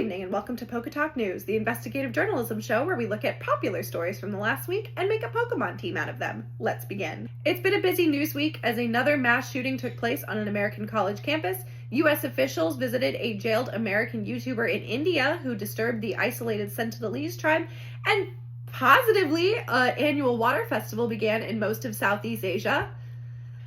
evening and welcome to Poketalk News, the investigative journalism show where we look at popular stories from the last week and make a Pokemon team out of them. Let's begin. It's been a busy news week as another mass shooting took place on an American college campus. U.S. officials visited a jailed American YouTuber in India who disturbed the isolated Sentinelese tribe, and positively, an annual water festival began in most of Southeast Asia.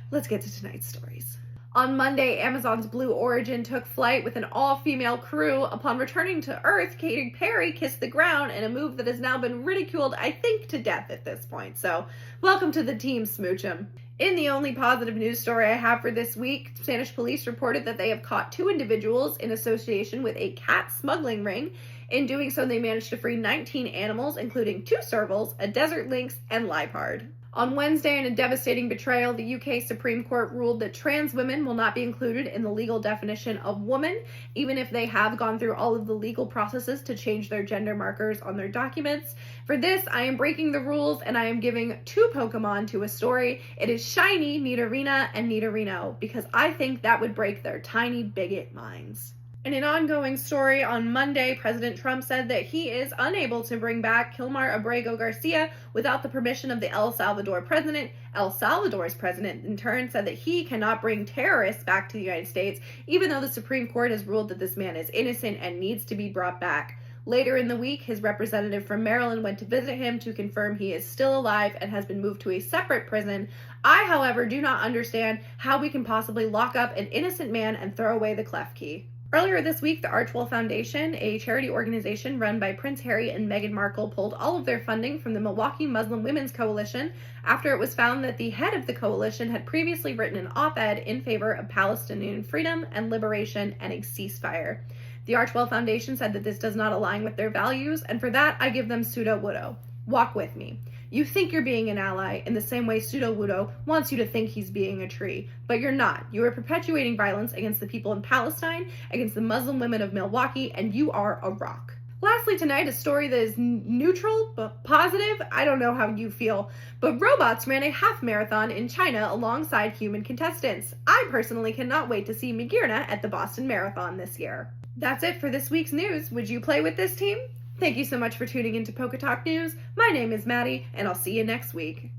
Let's get to tonight's stories. On Monday, Amazon's Blue Origin took flight with an all-female crew. Upon returning to Earth, Katy Perry kissed the ground in a move that has now been ridiculed, I think, to death at this point. So, welcome to the team, Smooch'em. In the only positive news story I have for this week, Spanish police reported that they have caught 2 individuals in association with a cat smuggling ring. In doing so, they managed to free 19 animals, including 2 servals, a desert lynx, and leopard. On Wednesday, in a devastating betrayal, the UK Supreme Court ruled that trans women will not be included in the legal definition of woman, even if they have gone through all of the legal processes to change their gender markers on their documents. For this, I am breaking the rules and I am giving 2 Pokemon to a story. It is Shiny, Nidorina, and Nidorino, because I think that would break their tiny bigot minds. In an ongoing story, on Monday, President Trump said that he is unable to bring back Kilmar Abrego Garcia without the permission of the El Salvador president. El Salvador's president, in turn, said that he cannot bring terrorists back to the United States, even though the Supreme Court has ruled that this man is innocent and needs to be brought back. Later in the week, his representative from Maryland went to visit him to confirm he is still alive and has been moved to a separate prison. I, however, do not understand how we can possibly lock up an innocent man and throw away the clef key. Earlier this week, the Archewell Foundation, a charity organization run by Prince Harry and Meghan Markle, pulled all of their funding from the Milwaukee Muslim Women's Coalition after it was found that the head of the coalition had previously written an op-ed in favor of Palestinian freedom and liberation and a ceasefire. The Archewell Foundation said that this does not align with their values, and for that, I give them pseudo-wudo. Walk with me. You think you're being an ally in the same way Pseudo-Wudo wants you to think he's being a tree, but you're not. You are perpetuating violence against the people in Palestine, against the Muslim women of Milwaukee, and you are a rock. Lastly tonight, a story that is neutral but positive. I don't know how you feel, but robots ran a half marathon in China alongside human contestants. I personally cannot wait to see Migirna at the Boston Marathon this year. That's it for this week's news. Would you play with this team? Thank you so much for tuning into Poketalk News. My name is Maddie, and I'll see you next week.